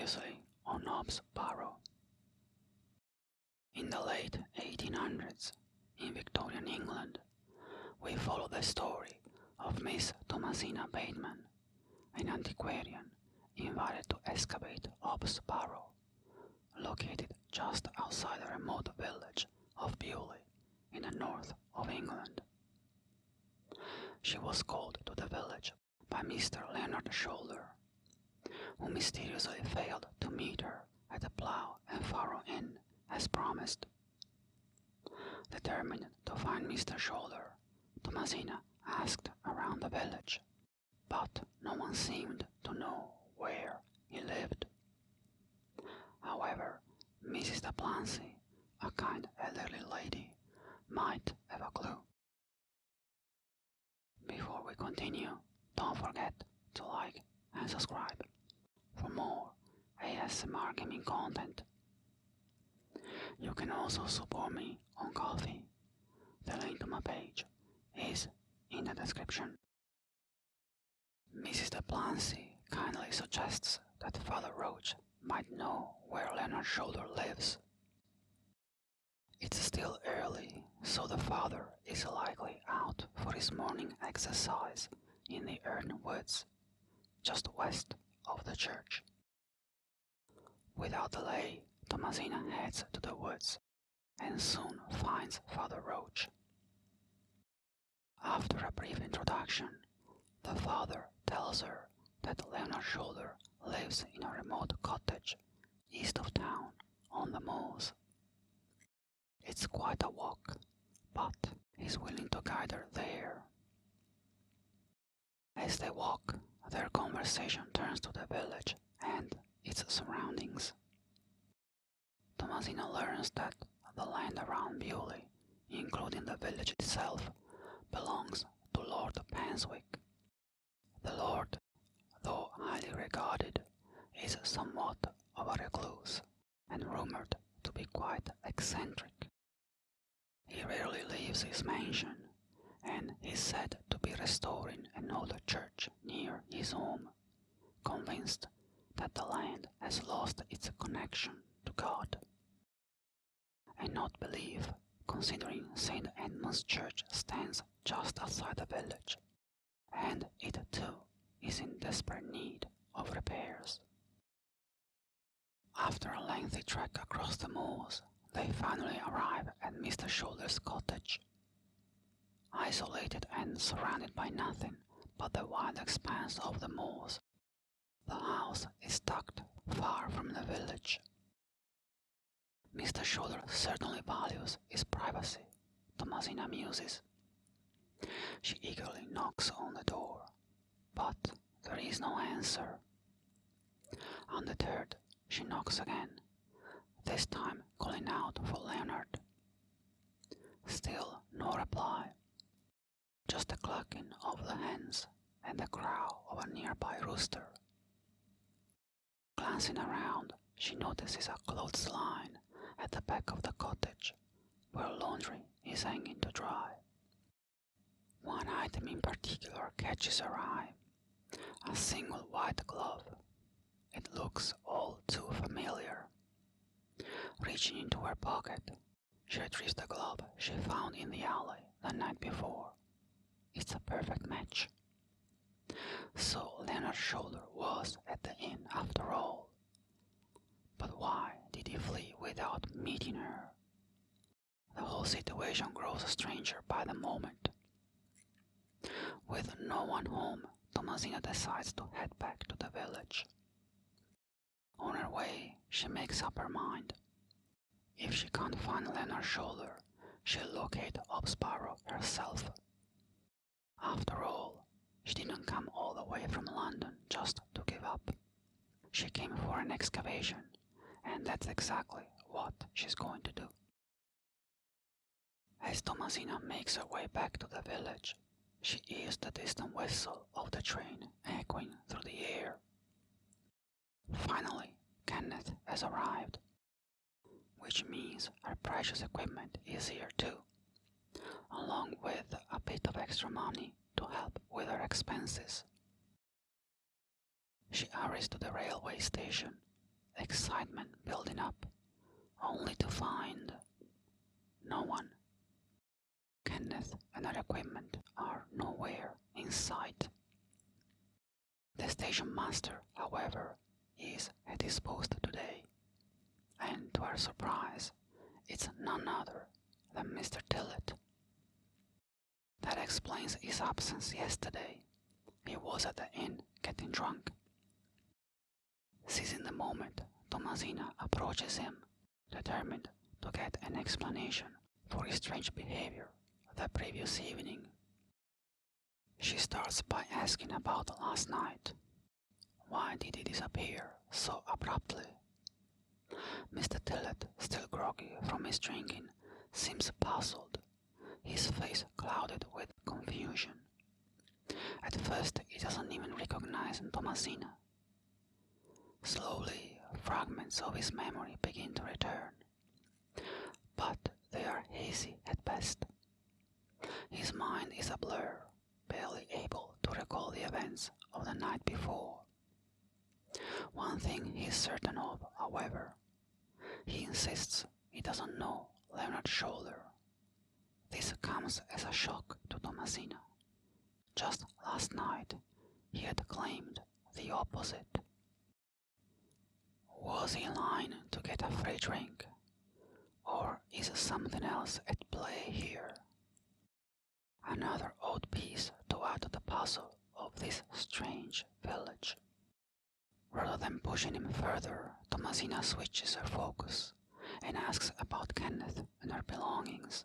Previously on Barrow. In the late 1800s, in Victorian England, we follow the story of Miss Thomasina Bateman, an antiquarian invited to excavate Barrow, located just outside the remote village of Bewley in the north of England. She was called to the village by Mr. Leonard Shoulder, who mysteriously failed to meet her at the Plough and Furrow Inn as promised. Determined to find Mr. Shoulder, Thomasina asked around the village, but no one seemed to know where he lived. However, Mrs. Duplancy, a kind elderly lady, might have a clue. Before we continue, don't forget to like and subscribe for more ASMR gaming content. You can also support me on Ko-fi. The link to my page is in the description. Mrs. Duplancy kindly suggests that Father Roach might know where Leonard Shoulder lives. It's still early, so the father is likely out for his morning exercise in the Erne Woods, just west of the church. Without delay, Thomasina heads to the woods and soon finds Father Roach. After a brief introduction, the father tells her that Leonard Shoulder lives in a remote cottage east of town on the moors. It's quite a walk, but he's willing to guide her there. As they walk, their conversation turns to the village and its surroundings. Thomasina learns that the land around Bewley, including the village itself, belongs to Lord Penswick. The Lord, though highly regarded, is somewhat of a recluse and rumoured to be quite eccentric. He rarely leaves his mansion, and is said to be restoring an older church near his home, convinced that the land has lost its connection to God. And not believe, considering St. Edmund's Church stands just outside the village, and it too is in desperate need of repairs. After a lengthy trek across the moors, they finally arrive at Mr. Shoulder's cottage. Isolated and surrounded by nothing but the wide expanse of the moors, the house is tucked far from the village. Mr. Shoulder certainly values his privacy, Thomasina muses. She eagerly knocks on the door, but there is no answer. Undeterred, she knocks again, this time calling out for Leonard. Still no reply, just the clucking of the hens and the crow of a nearby rooster. Glancing around, she notices a clothesline at the back of the cottage, where laundry is hanging to dry. One item in particular catches her eye, a single white glove. It looks all too familiar. Reaching into her pocket, she retrieves the glove she found in the alley the night before. It's a perfect match. So Leonard Shoulder was at the inn after all. But why did he flee without meeting her? The whole situation grows stranger by the moment. With no one home, Thomasina decides to head back to the village. On her way, she makes up her mind. If she can't find Leonard Shoulder, she'll locate Barrow herself. After all, she didn't come all the way from London just to give up. She came for an excavation, and that's exactly what she's going to do. As Thomasina makes her way back to the village, she hears the distant whistle of the train echoing through the air. Finally, Kenneth has arrived, which means her precious equipment is here too, along with a bit of extra money to help with her expenses. She hurries to the railway station excitement building up, only to find no one. Kenneth and her equipment are nowhere in sight. The station master, however, is at his post today, and to her surprise, it's none other than Mr. Tillett. That explains his absence yesterday. He was at the inn getting drunk. Seizing the moment, Thomasina approaches him, determined to get an explanation for his strange behavior the previous evening. She starts by asking about last night. Why did he disappear so abruptly? Mr. Tillett, still groggy from his drinking, seems puzzled, his face clouded with confusion. At first he doesn't even recognize Thomasina. Slowly, fragments of his memory begin to return, but they are hazy at best. His mind is a blur, barely able to recall the events of the night before. One thing he is certain of, however. He insists he doesn't know Leonard's shoulder. This comes as a shock to Thomasina. Just last night, he had claimed the opposite. Was he in line to get a free drink? Or is something else at play here? Another odd piece to add to the puzzle of this strange village. Rather than pushing him further, Thomasina switches her focus and asks about Kenneth and her belongings.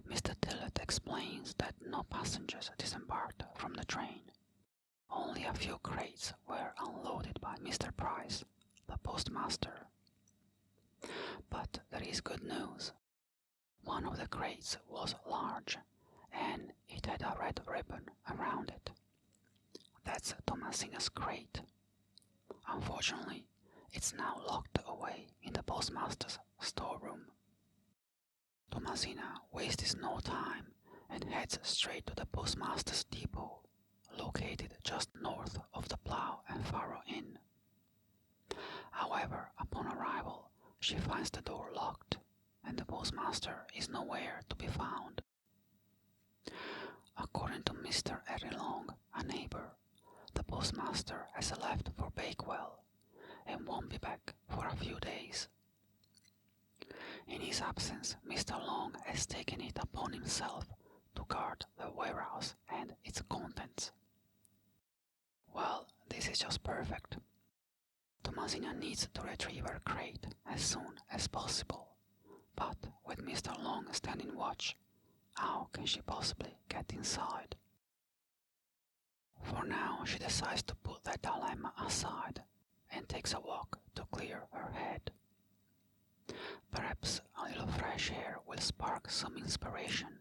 Mr. Tillett explains that no passengers disembarked from the train. Only a few crates were unloaded by Mr. Price, the postmaster. But there is good news. One of the crates was large, and it had a red ribbon around it. That's Thomasina's crate. Unfortunately, it's now locked away in the postmaster's storeroom. Thomasina wastes no time and heads straight to the postmaster's depot, located just north of the Plough and Farrow Inn. However, upon arrival, she finds the door locked, and the postmaster is nowhere to be found. According to Mr. Long, a neighbor, the postmaster has left for Bakewell and won't be back for a few days. In his absence, Mr. Long has taken it upon himself to guard the warehouse and its contents. Well, this is just perfect. Thomasina needs to retrieve her crate as soon as possible, but with Mr. Long standing watch, how can she possibly get inside? For now, she decides to put that dilemma aside and takes a walk to clear her head. Perhaps a little fresh air will spark some inspiration.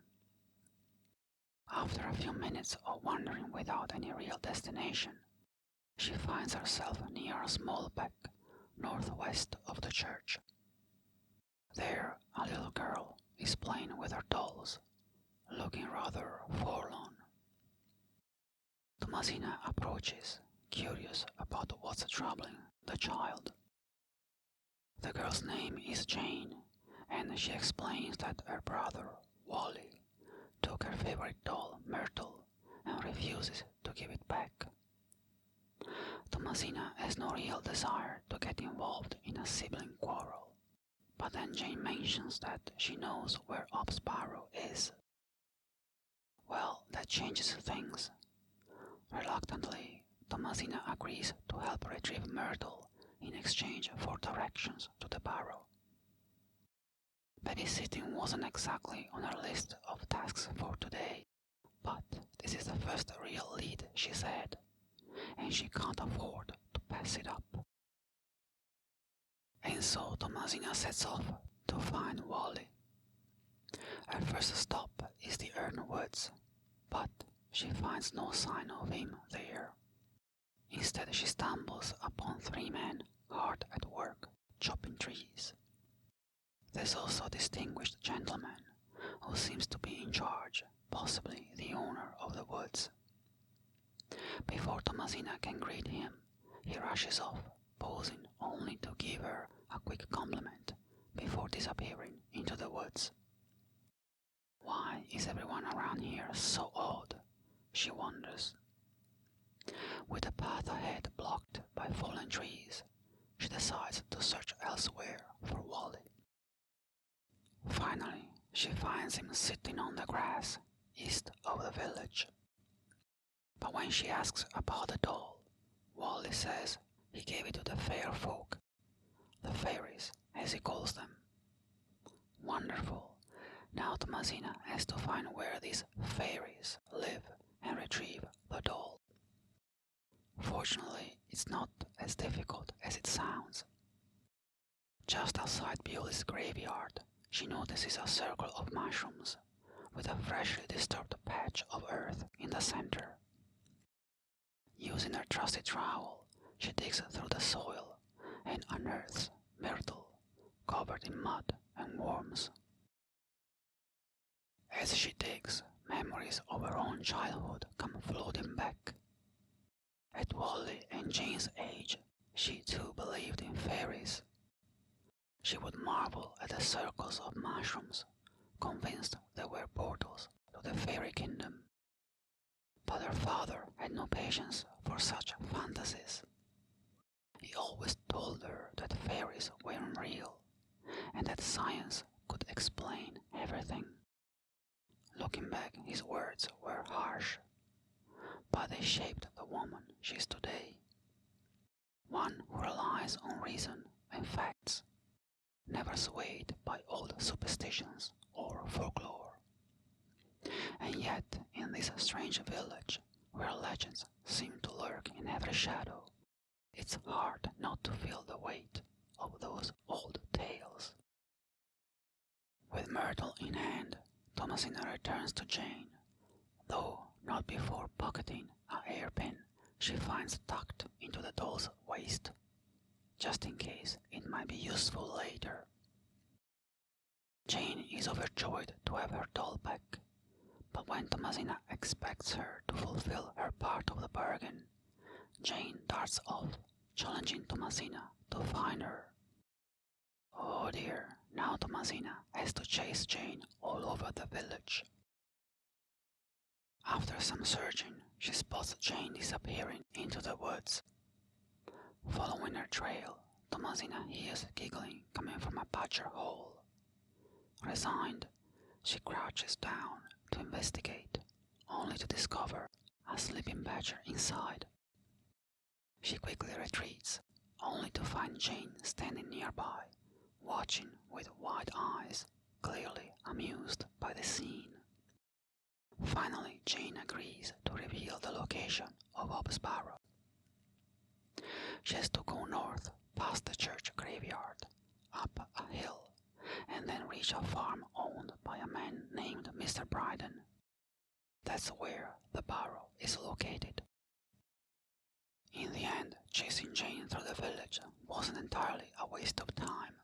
After a few minutes of wandering without any real destination, she finds herself near a small beck northwest of the church. There, a little girl is playing with her dolls, looking rather forlorn. Thomasina approaches, curious about what's troubling the child. The girl's name is Jane, and she explains that her brother, Wally, took her favorite doll, Myrtle, and refuses to give it back. Thomasina has no real desire to get involved in a sibling quarrel, but then Jane mentions that she knows where Barrow is. Well, that changes things. Reluctantly, Thomasina agrees to help retrieve Myrtle in exchange for directions to the Barrow. Babysitting wasn't exactly on her list of tasks for today, but this is the first real lead, she said, and she can't afford to pass it up. And so Thomasina sets off to find Wally. Her first stop is the Ern Woods, but she finds no sign of him there. Instead, she stumbles upon 3 men hard at work chopping trees. There's also a distinguished gentleman who seems to be in charge, possibly the owner of the woods. Before Thomasina can greet him, he rushes off pausing only to give her a quick compliment before disappearing into the woods. Why is everyone around here so odd? She wonders. With the path ahead blocked by fallen trees, she decides to search elsewhere for Wally. Finally, she finds him sitting on the grass east of the village. But when she asks about the doll, Wally says he gave it to the fair folk, the fairies as he calls them. Wonderful. Now Thomasina has to find where these fairies live and retrieve the doll. Fortunately, it's not as difficult as it sounds. Just outside Bewley's graveyard, she notices a circle of mushrooms with a freshly disturbed patch of earth in the center. Using her trusty trowel, she digs through the soil and unearths myrtle covered in mud and worms. As she digs, memories of her own childhood come floating back. At Wally and Jane's age, she too believed in fairies. She would marvel at the circles of mushrooms, convinced they were portals to the fairy kingdom. But her father had no patience for such fantasies. He always told her that fairies weren't real, and that science could explain everything. Looking back, his words were harsh, but they shaped the woman she is today. One who relies on reason and facts, never swayed by old superstitions or folklore. And yet, in this strange village, where legends seem to lurk in every shadow, it's hard not to feel the weight of those old tales. With myrtle in hand, Thomasina returns to Jane, though not before pocketing a hairpin she finds tucked into the doll's waist, just in case it might be useful later. Jane is overjoyed to have her doll back, but when Thomasina expects her to fulfill her part of the bargain, Jane darts off, challenging Thomasina to find her. Oh dear, now Thomasina has to chase Jane all over the village. After some searching, she spots Jane disappearing into the woods. Following her trail, Thomasina hears giggling coming from a badger hole. Resigned, she crouches down to investigate, only to discover a sleeping badger inside. She quickly retreats, only to find Jane standing nearby, watching with wide eyes, clearly amused by the scene. Finally, Jane agrees to reveal the location of Barrow. She has to go north, past the church graveyard, up a hill, and then reach a farm owned by a man named Mr. Bryden. That's where the Barrow is located. In the end, chasing Jane through the village wasn't entirely a waste of time.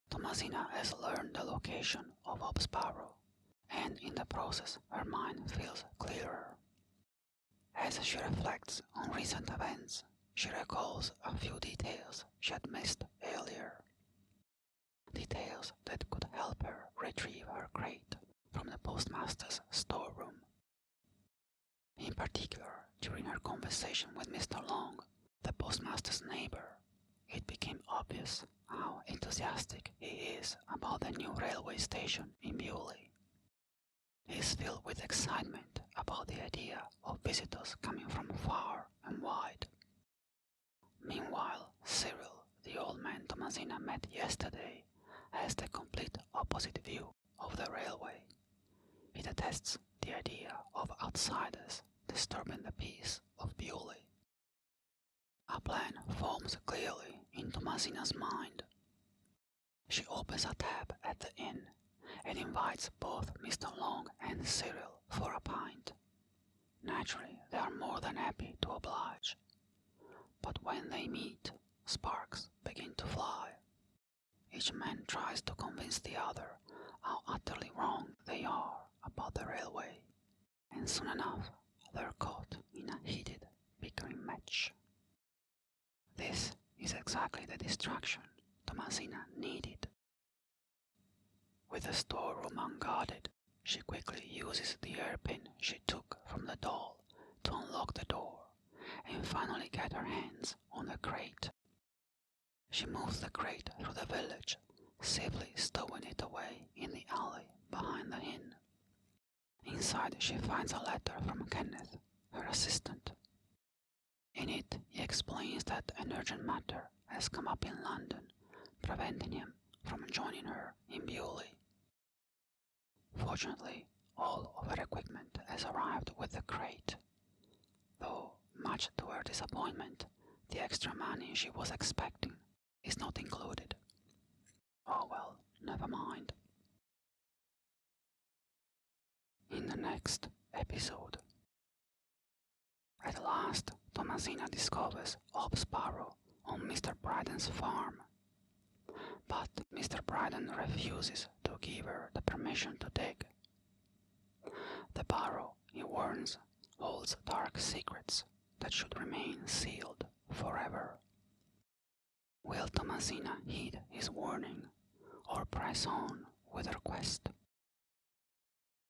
Thomasina has learned the location of Barrow, and in the process her mind feels clearer. As she reflects on recent events, she recalls a few details she had missed earlier. Details that could help her retrieve her crate from the postmaster's storeroom. In particular, during her conversation with Mr. Long, the postmaster's neighbor, it became obvious how enthusiastic he is about the new railway station in Bewley. He is filled with excitement about the idea of visitors coming from far and wide. Meanwhile, Cyril, the old man Thomasina met yesterday, has the complete opposite view of the railway. He detests the idea of outsiders disturbing the peace of Bewley. A plan forms clearly in Thomasina's mind. She opens a tab at the inn and invites both Mr. Long and Cyril for a pint. Naturally, they are more than happy to oblige. But when they meet, sparks begin to fly. Each man tries to convince the other how utterly wrong they are about the railway, and soon enough they're caught in a heated bickering match. This is exactly the distraction Thomasina needed. With the storeroom unguarded, she quickly uses the hairpin she took from the doll to unlock the door and finally get her hands on the crate. She moves the crate through the village, safely stowing it away in the alley behind the inn. Inside she finds a letter from Kenneth, her assistant. In it he explains that an urgent matter has come up in London, preventing him from joining her in Bewley. Fortunately, all of her equipment has arrived with the crate, though, much to her disappointment, the extra money she was expecting is not included. Oh well, never mind. In the next episode. At last, Thomasina discovers Hobbs Barrow on Mr. Bryden's farm. But Mr. Bryden refuses to give her the permission to dig. The barrow, he warns, holds dark secrets that should remain sealed forever. Will Thomasina heed his warning or press on with her quest?